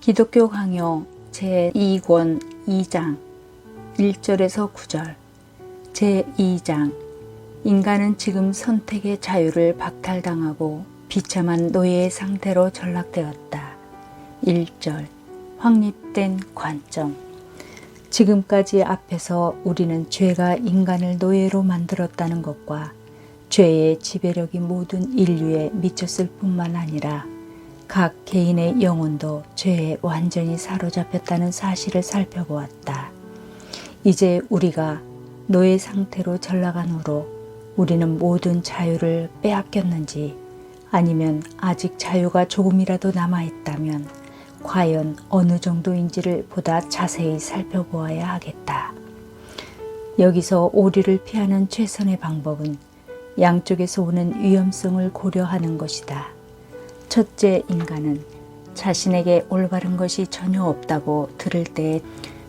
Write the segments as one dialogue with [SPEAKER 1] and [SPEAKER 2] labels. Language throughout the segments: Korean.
[SPEAKER 1] 기독교 강요 제2권 2장 1절에서 9절. 제2장. 인간은 지금 선택의 자유를 박탈당하고 비참한 노예의 상태로 전락되었다. 1절. 확립된 관점. 지금까지 앞에서 우리는 죄가 인간을 노예로 만들었다는 것과 죄의 지배력이 모든 인류에 미쳤을 뿐만 아니라 각 개인의 영혼도 죄에 완전히 사로잡혔다는 사실을 살펴보았다. 이제 우리가 노예 상태로 전락한 후로 우리는 모든 자유를 빼앗겼는지 아니면 아직 자유가 조금이라도 남아있다면 과연 어느 정도인지를 보다 자세히 살펴보아야 하겠다. 여기서 오류를 피하는 최선의 방법은 양쪽에서 오는 위험성을 고려하는 것이다. 첫째, 인간은 자신에게 올바른 것이 전혀 없다고 들을 때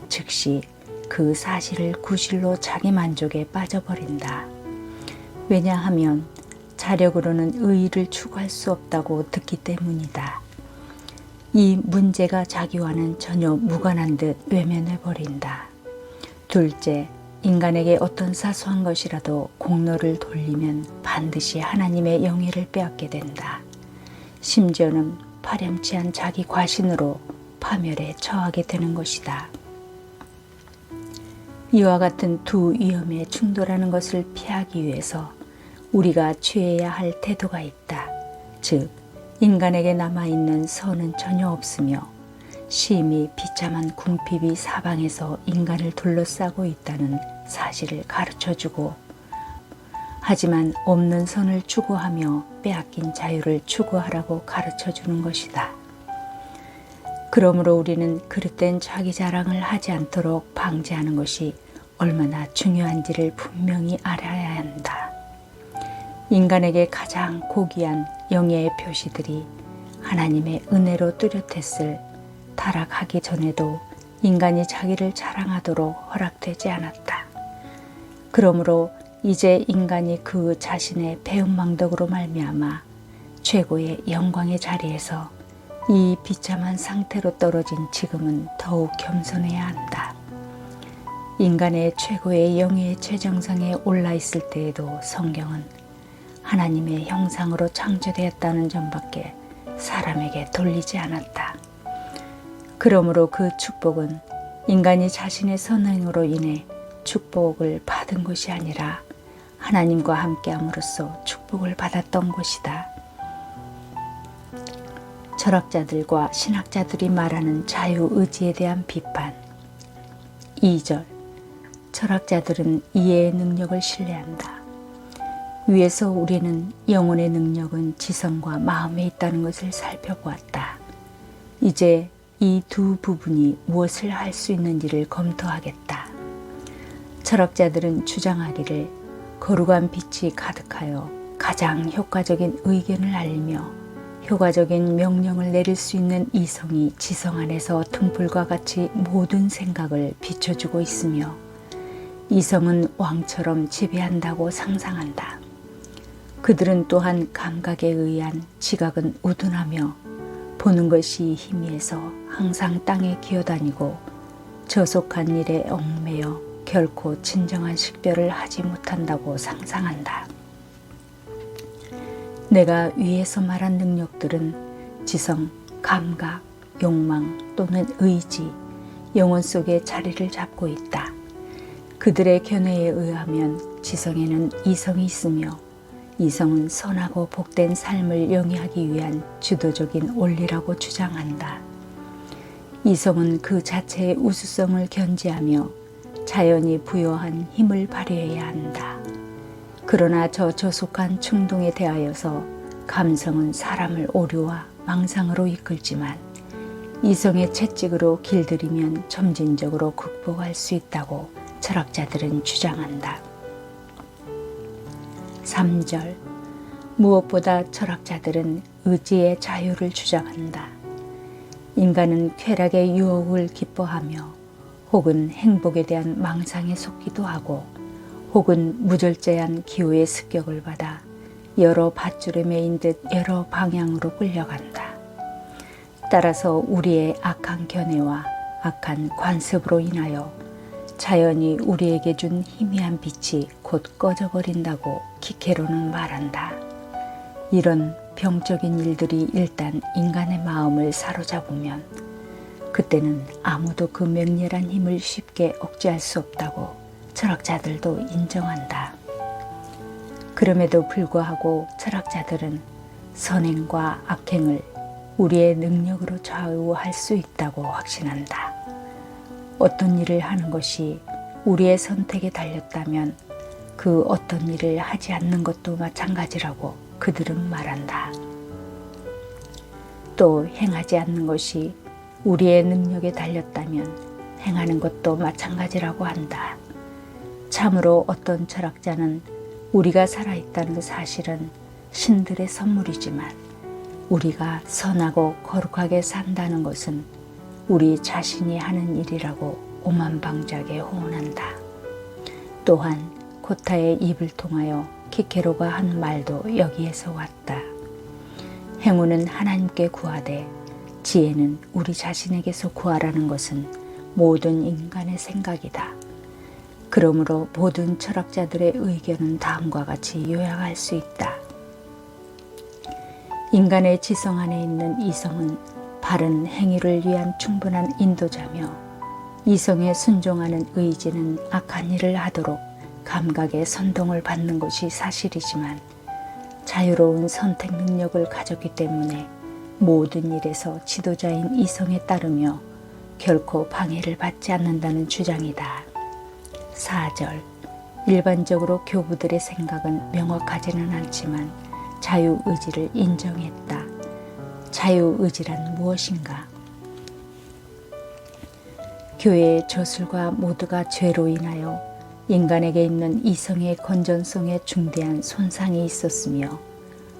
[SPEAKER 1] 즉시 그 사실을 구실로 자기 만족에 빠져버린다. 왜냐하면 자력으로는 의의를 추구할 수 없다고 듣기 때문이다. 이 문제가 자기와는 전혀 무관한 듯 외면해버린다. 둘째, 인간에게 어떤 사소한 것이라도 공로를 돌리면 반드시 하나님의 영예를 빼앗게 된다. 심지어는 파렴치한 자기 과신으로 파멸에 처하게 되는 것이다. 이와 같은 두 위험에 충돌하는 것을 피하기 위해서 우리가 취해야 할 태도가 있다. 즉, 인간에게 남아있는 선은 전혀 없으며 심히 비참한 궁핍이 사방에서 인간을 둘러싸고 있다는 사실을 가르쳐주고, 하지만 없는 선을 추구하며 빼앗긴 자유를 추구하라고 가르쳐주는 것이다. 그러므로 우리는 그릇된 자기 자랑을 하지 않도록 방지하는 것이 얼마나 중요한지를 분명히 알아야 한다. 인간에게 가장 고귀한 영예의 표시들이 하나님의 은혜로 뚜렷했을 타락하기 전에도 인간이 자기를 자랑하도록 허락되지 않았다. 그러므로 이제 인간이 그 자신의 배은망덕으로 말미암아 최고의 영광의 자리에서 이 비참한 상태로 떨어진 지금은 더욱 겸손해야 한다. 인간의 최고의 영예의 최정상에 올라 있을 때에도 성경은 하나님의 형상으로 창조되었다는 점밖에 사람에게 돌리지 않았다. 그러므로 그 축복은 인간이 자신의 선행으로 인해 축복을 받은 것이 아니라 하나님과 함께함으로써 축복을 받았던 것이다. 철학자들과 신학자들이 말하는 자유의지에 대한 비판. 2절. 철학자들은 이해의 능력을 신뢰한다. 위에서 우리는 영혼의 능력은 지성과 마음에 있다는 것을 살펴보았다. 이제 이 두 부분이 무엇을 할 수 있는지를 검토하겠다. 철학자들은 주장하기를 거룩한 빛이 가득하여 가장 효과적인 의견을 알리며 효과적인 명령을 내릴 수 있는 이성이 지성 안에서 등불과 같이 모든 생각을 비춰주고 있으며 이성은 왕처럼 지배한다고 상상한다. 그들은 또한 감각에 의한 지각은 우둔하며 보는 것이 희미해서 항상 땅에 기어다니고 저속한 일에 얽매여 결코 진정한 식별을 하지 못한다고 상상한다. 내가 위에서 말한 능력들은 지성, 감각, 욕망 또는 의지, 영혼 속에 자리를 잡고 있다. 그들의 견해에 의하면 지성에는 이성이 있으며 이성은 선하고 복된 삶을 영위하기 위한 주도적인 원리라고 주장한다. 이성은 그 자체의 우수성을 견지하며 자연이 부여한 힘을 발휘해야 한다. 그러나 저 저속한 충동에 대하여서 감성은 사람을 오류와 망상으로 이끌지만 이성의 채찍으로 길들이면 점진적으로 극복할 수 있다고 철학자들은 주장한다. 3절. 무엇보다 철학자들은 의지의 자유를 주장한다. 인간은 쾌락의 유혹을 기뻐하며 혹은 행복에 대한 망상에 속기도 하고 혹은 무절제한 기호의 습격을 받아 여러 밧줄에 매인 듯 여러 방향으로 끌려간다. 따라서 우리의 악한 견해와 악한 관습으로 인하여 자연이 우리에게 준 희미한 빛이 곧 꺼져버린다고 키케로는 말한다. 이런 병적인 일들이 일단 인간의 마음을 사로잡으면 그때는 아무도 그 맹렬한 힘을 쉽게 억제할 수 없다고 철학자들도 인정한다. 그럼에도 불구하고 철학자들은 선행과 악행을 우리의 능력으로 좌우할 수 있다고 확신한다. 어떤 일을 하는 것이 우리의 선택에 달렸다면 그 어떤 일을 하지 않는 것도 마찬가지라고 그들은 말한다. 또 행하지 않는 것이 우리의 능력에 달렸다면 행하는 것도 마찬가지라고 한다. 참으로 어떤 철학자는 우리가 살아있다는 사실은 신들의 선물이지만 우리가 선하고 거룩하게 산다는 것은 우리 자신이 하는 일이라고 오만방자하게 호언한다. 또한 코타의 입을 통하여 키케로가 한 말도 여기에서 왔다. 행운은 하나님께 구하되 지혜는 우리 자신에게서 구하라는 것은 모든 인간의 생각이다. 그러므로 모든 철학자들의 의견은 다음과 같이 요약할 수 있다. 인간의 지성 안에 있는 이성은 바른 행위를 위한 충분한 인도자며 이성에 순종하는 의지는 악한 일을 하도록 감각의 선동을 받는 것이 사실이지만 자유로운 선택 능력을 가졌기 때문에 모든 일에서 지도자인 이성에 따르며 결코 방해를 받지 않는다는 주장이다. 4절. 일반적으로 교부들의 생각은 명확하지는 않지만 자유의지를 인정했다. 자유의지란 무엇인가? 교회의 저술과 모두가 죄로 인하여 인간에게 있는 이성의 건전성에 중대한 손상이 있었으며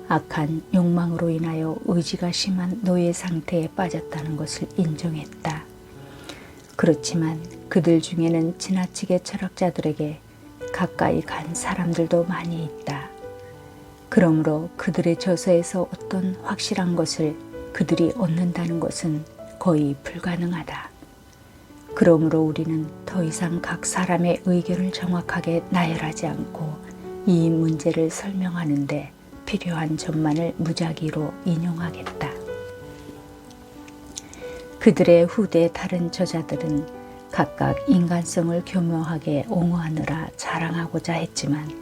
[SPEAKER 1] 악한 욕망으로 인하여 의지가 심한 노예 상태에 빠졌다는 것을 인정했다. 그렇지만 그들 중에는 지나치게 철학자들에게 가까이 간 사람들도 많이 있다. 그러므로 그들의 저서에서 어떤 확실한 것을 그들이 얻는다는 것은 거의 불가능하다. 그러므로 우리는 더 이상 각 사람의 의견을 정확하게 나열하지 않고 이 문제를 설명하는데 필요한 점만을 무작위로 인용하겠다. 그들의 후대 다른 저자들은 각각 인간성을 교묘하게 옹호하느라 자랑하고자 했지만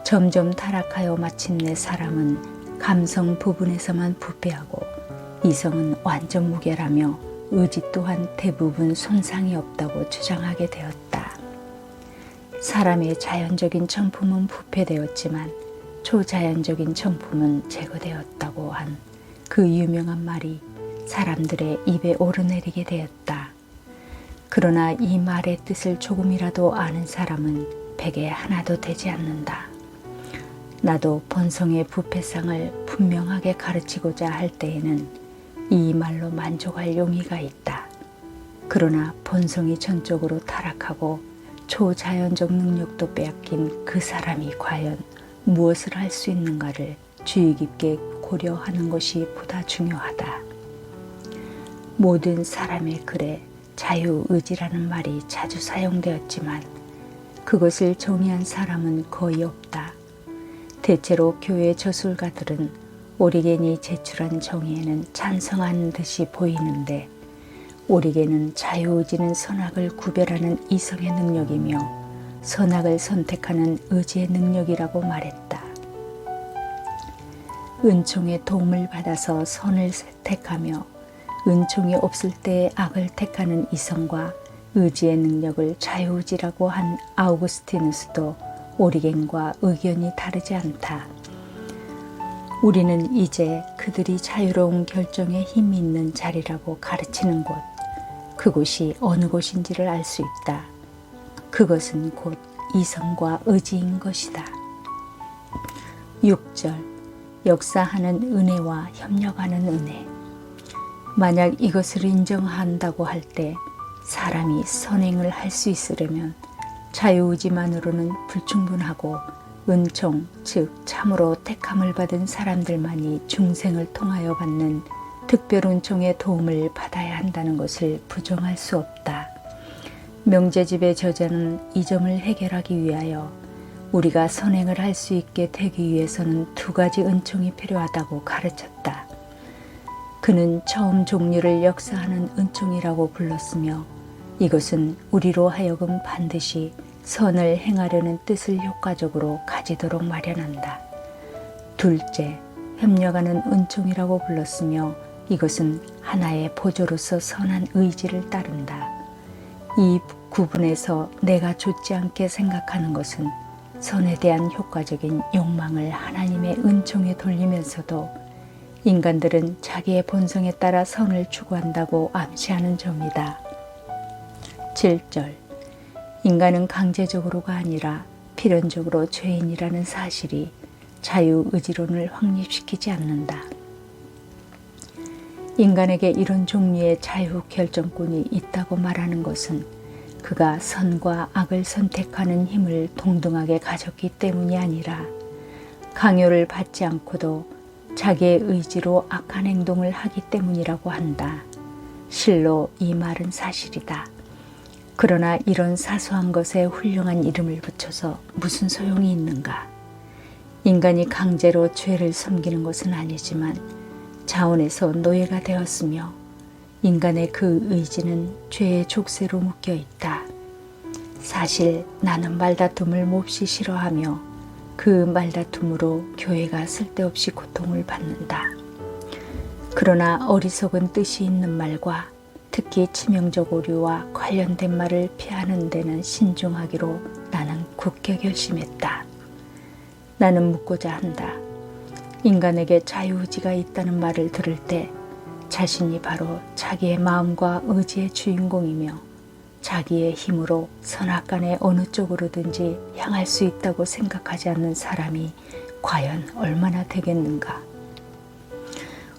[SPEAKER 1] 점점 타락하여 마침내 사람은 감성 부분에서만 부패하고 이성은 완전 무결하며 의지 또한 대부분 손상이 없다고 주장하게 되었다. 사람의 자연적인 청품은 부패되었지만 초자연적인 청품은 제거되었다고 한 그 유명한 말이 사람들의 입에 오르내리게 되었다. 그러나 이 말의 뜻을 조금이라도 아는 사람은 백에 하나도 되지 않는다. 나도 본성의 부패상을 분명하게 가르치고자 할 때에는 이 말로 만족할 용의가 있다. 그러나 본성이 전적으로 타락하고 초자연적 능력도 빼앗긴 그 사람이 과연 무엇을 할 수 있는가를 주의 깊게 고려하는 것이 보다 중요하다. 모든 사람의 글에 자유의지라는 말이 자주 사용되었지만 그것을 정의한 사람은 거의 없다. 대체로 교회 저술가들은 오리겐이 제출한 정의에는 찬성하는 듯이 보이는데 오리겐은 자유의지는 선악을 구별하는 이성의 능력이며 선악을 선택하는 의지의 능력이라고 말했다. 은총의 도움을 받아서 선을 택하며 은총이 없을 때의 악을 택하는 이성과 의지의 능력을 자유의지라고 한 아우구스티누스도 오리겐과 의견이 다르지 않다. 우리는 이제 그들이 자유로운 결정에 힘이 있는 자리라고 가르치는 곳, 그곳이 어느 곳인지를 알 수 있다. 그것은 곧 이성과 의지인 것이다. 6절. 역사하는 은혜와 협력하는 은혜. 만약 이것을 인정한다고 할 때 사람이 선행을 할 수 있으려면 자유의지만으로는 불충분하고 은총, 즉 참으로 택함을 받은 사람들만이 중생을 통하여 받는 특별 은총의 도움을 받아야 한다는 것을 부정할 수 없다. 명제집의 저자는 이 점을 해결하기 위하여 우리가 선행을 할 수 있게 되기 위해서는 두 가지 은총이 필요하다고 가르쳤다. 그는 처음 종류를 역사하는 은총이라고 불렀으며 이것은 우리로 하여금 반드시 선을 행하려는 뜻을 효과적으로 가지도록 마련한다. 둘째, 협력하는 은총이라고 불렀으며 이것은 하나의 보조로서 선한 의지를 따른다. 이 구분에서 내가 좋지 않게 생각하는 것은 선에 대한 효과적인 욕망을 하나님의 은총에 돌리면서도 인간들은 자기의 본성에 따라 선을 추구한다고 암시하는 점이다. 7절. 인간은 강제적으로가 아니라 필연적으로 죄인이라는 사실이 자유의지론을 확립시키지 않는다. 인간에게 이런 종류의 자유결정권이 있다고 말하는 것은 그가 선과 악을 선택하는 힘을 동등하게 가졌기 때문이 아니라 강요를 받지 않고도 자기의 의지로 악한 행동을 하기 때문이라고 한다. 실로 이 말은 사실이다. 그러나 이런 사소한 것에 훌륭한 이름을 붙여서 무슨 소용이 있는가? 인간이 강제로 죄를 섬기는 것은 아니지만 자원에서 노예가 되었으며 인간의 그 의지는 죄의 족쇄로 묶여 있다. 사실 나는 말다툼을 몹시 싫어하며 그 말다툼으로 교회가 쓸데없이 고통을 받는다. 그러나 어리석은 뜻이 있는 말과 특히 치명적 오류와 관련된 말을 피하는 데는 신중하기로 나는 굳게 결심했다. 나는 묻고자 한다. 인간에게 자유의지가 있다는 말을 들을 때 자신이 바로 자기의 마음과 의지의 주인공이며 자기의 힘으로 선악간의 어느 쪽으로든지 향할 수 있다고 생각하지 않는 사람이 과연 얼마나 되겠는가.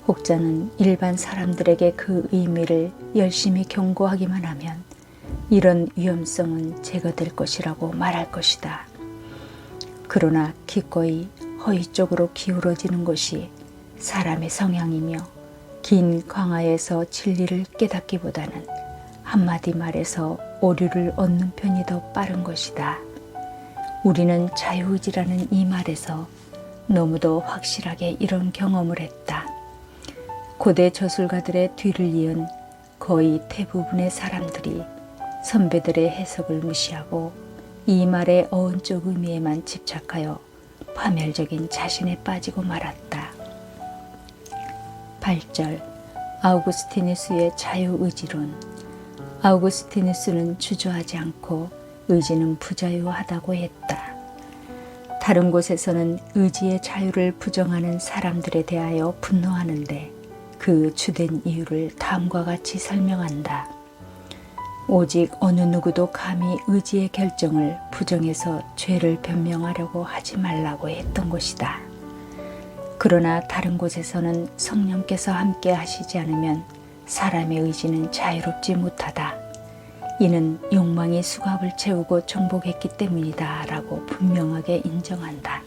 [SPEAKER 1] 혹자는 일반 사람들에게 그 의미를 열심히 경고하기만 하면 이런 위험성은 제거될 것이라고 말할 것이다. 그러나 기꺼이 허위 쪽으로 기울어지는 것이 사람의 성향이며 긴 광야에서 진리를 깨닫기보다는 한마디 말에서 오류를 얻는 편이 더 빠른 것이다. 우리는 자유의지라는 이 말에서 너무도 확실하게 이런 경험을 했다. 고대 저술가들의 뒤를 이은 거의 대부분의 사람들이 선배들의 해석을 무시하고 이 말의 어원적 의미에만 집착하여 파멸적인 자신에 빠지고 말았다. 8절. 아우구스티누스의 자유의지론. 아우구스티누스는 주저하지 않고 의지는 부자유하다고 했다. 다른 곳에서는 의지의 자유를 부정하는 사람들에 대하여 분노하는데 그 주된 이유를 다음과 같이 설명한다. 오직 어느 누구도 감히 의지의 결정을 부정해서 죄를 변명하려고 하지 말라고 했던 것이다. 그러나 다른 곳에서는 성령께서 함께 하시지 않으면 사람의 의지는 자유롭지 못하다. 이는 욕망이 수갑을 채우고 정복했기 때문이다 라고 분명하게 인정한다.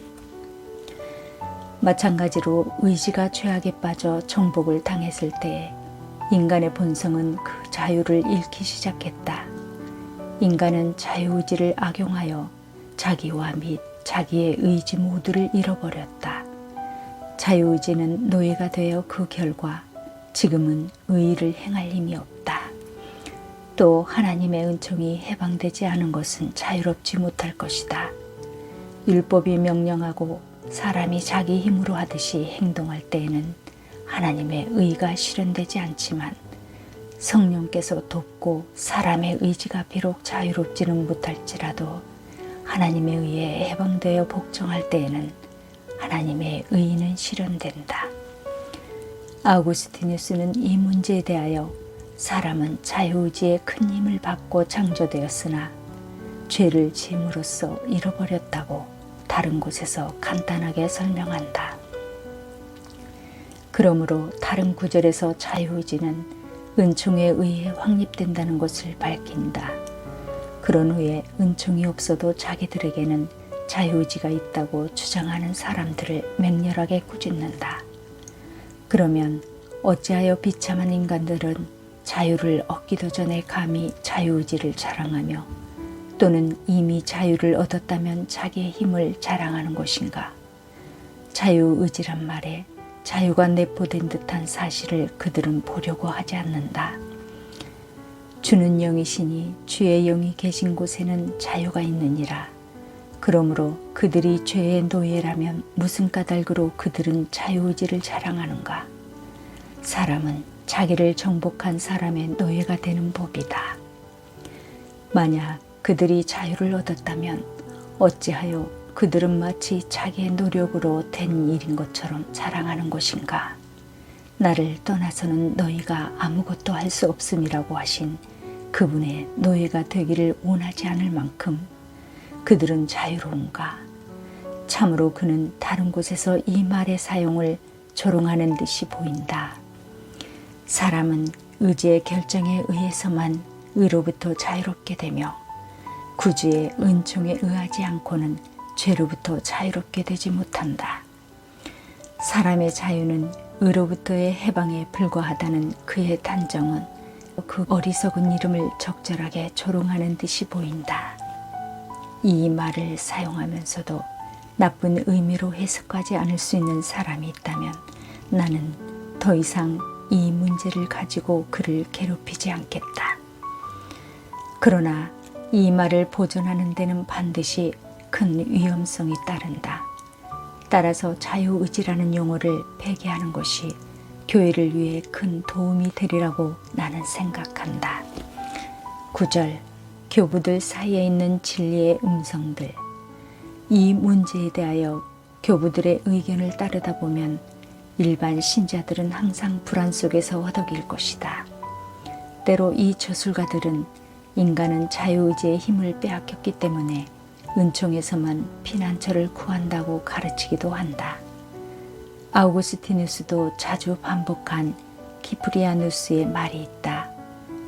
[SPEAKER 1] 마찬가지로 의지가 죄악에 빠져 정복을 당했을 때 인간의 본성은 그 자유를 잃기 시작했다. 인간은 자유의지를 악용하여 자기와 및 자기의 의지 모두를 잃어버렸다. 자유의지는 노예가 되어 그 결과 지금은 의의를 행할 힘이 없다. 또 하나님의 은총이 해방되지 않은 것은 자유롭지 못할 것이다. 율법이 명령하고 사람이 자기 힘으로 하듯이 행동할 때에는 하나님의 의가 실현되지 않지만 성령께서 돕고 사람의 의지가 비록 자유롭지는 못할지라도 하나님의 의에 해방되어 복종할 때에는 하나님의 의는 실현된다. 아우구스티누스는 이 문제에 대하여 사람은 자유의지의 큰 힘을 받고 창조되었으나 죄를 지음으로써 잃어버렸다고 다른 곳에서 간단하게 설명한다. 그러므로 다른 구절에서 자유의지는 은총에 의해 확립된다는 것을 밝힌다. 그런 후에 은총이 없어도 자기들에게는 자유의지가 있다고 주장하는 사람들을 맹렬하게 꾸짖는다. 그러면 어찌하여 비참한 인간들은 자유를 얻기도 전에 감히 자유의지를 자랑하며 또는 이미 자유를 얻었다면 자기의 힘을 자랑하는 것인가. 자유의지란 말에 자유가 내포된 듯한 사실을 그들은 보려고 하지 않는다. 주는 영이시니 주의 영이 계신 곳에는 자유가 있느니라. 그러므로 그들이 죄의 노예라면 무슨 까닭으로 그들은 자유의지를 자랑하는가. 사람은 자기를 정복한 사람의 노예가 되는 법이다. 만약 그들이 자유를 얻었다면 어찌하여 그들은 마치 자기의 노력으로 된 일인 것처럼 자랑하는 것인가. 나를 떠나서는 너희가 아무것도 할 수 없음이라고 하신 그분의 노예가 되기를 원하지 않을 만큼 그들은 자유로운가. 참으로 그는 다른 곳에서 이 말의 사용을 조롱하는 듯이 보인다. 사람은 의지의 결정에 의해서만 의로부터 자유롭게 되며 구주의 은총에 의하지 않고는 죄로부터 자유롭게 되지 못한다. 사람의 자유는 의로부터의 해방에 불과하다는 그의 단정은 그 어리석은 이름을 적절하게 조롱하는 듯이 보인다. 이 말을 사용하면서도 나쁜 의미로 해석하지 않을 수 있는 사람이 있다면 나는 더 이상 이 문제를 가지고 그를 괴롭히지 않겠다. 그러나 이 말을 보존하는 데는 반드시 큰 위험성이 따른다. 따라서 자유의지라는 용어를 폐기하는 것이 교회를 위해 큰 도움이 되리라고 나는 생각한다. 9절, 교부들 사이에 있는 진리의 음성들. 이 문제에 대하여 교부들의 의견을 따르다 보면 일반 신자들은 항상 불안 속에서 허덕일 것이다. 때로 이 저술가들은 인간은 자유의지의 힘을 빼앗겼기 때문에 은총에서만 피난처를 구한다고 가르치기도 한다. 아우구스티누스도 자주 반복한 키프리아누스의 말이 있다.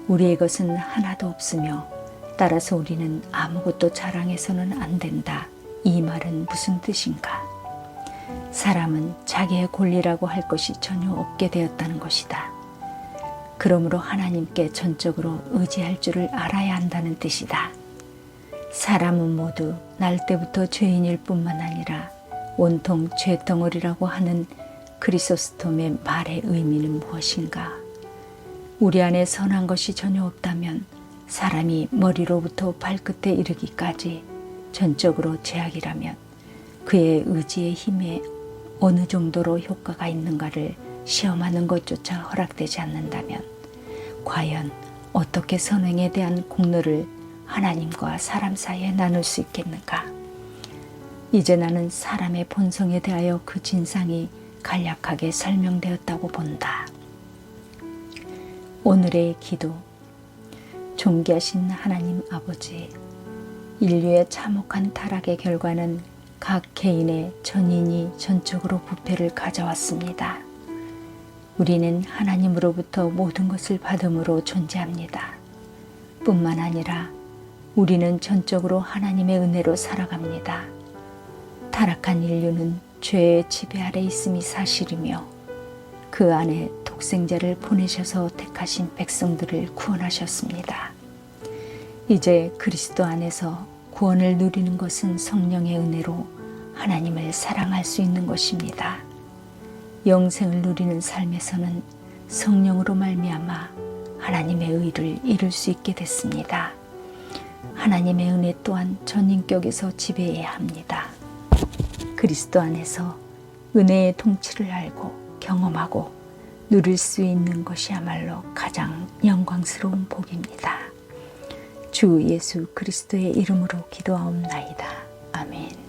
[SPEAKER 1] 우리의 것은 하나도 없으며 따라서 우리는 아무것도 자랑해서는 안 된다. 이 말은 무슨 뜻인가? 사람은 자기의 권리라고 할 것이 전혀 없게 되었다는 것이다. 그러므로 하나님께 전적으로 의지할 줄을 알아야 한다는 뜻이다. 사람은 모두 날 때부터 죄인일 뿐만 아니라 온통 죄덩어리라고 하는 크리소스톰의 말의 의미는 무엇인가? 우리 안에 선한 것이 전혀 없다면 사람이 머리로부터 발끝에 이르기까지 전적으로 죄악이라면 그의 의지의 힘에 어느 정도로 효과가 있는가를 시험하는 것조차 허락되지 않는다면 과연 어떻게 선행에 대한 공로를 하나님과 사람 사이에 나눌 수 있겠는가? 이제 나는 사람의 본성에 대하여 그 진상이 간략하게 설명되었다고 본다. 오늘의 기도. 존귀하신 하나님 아버지, 인류의 참혹한 타락의 결과는 각 개인의 전인이 전적으로 부패를 가져왔습니다. 우리는 하나님으로부터 모든 것을 받음으로 존재합니다. 뿐만 아니라 우리는 전적으로 하나님의 은혜로 살아갑니다. 타락한 인류는 죄의 지배 아래 있음이 사실이며 그 안에 독생자를 보내셔서 택하신 백성들을 구원하셨습니다. 이제 그리스도 안에서 구원을 누리는 것은 성령의 은혜로 하나님을 사랑할 수 있는 것입니다. 영생을 누리는 삶에서는 성령으로 말미암아 하나님의 의를 이룰 수 있게 됐습니다. 하나님의 은혜 또한 전인격에서 지배해야 합니다. 그리스도 안에서 은혜의 통치를 알고 경험하고 누릴 수 있는 것이야말로 가장 영광스러운 복입니다. 주 예수 그리스도의 이름으로 기도하옵나이다. 아멘.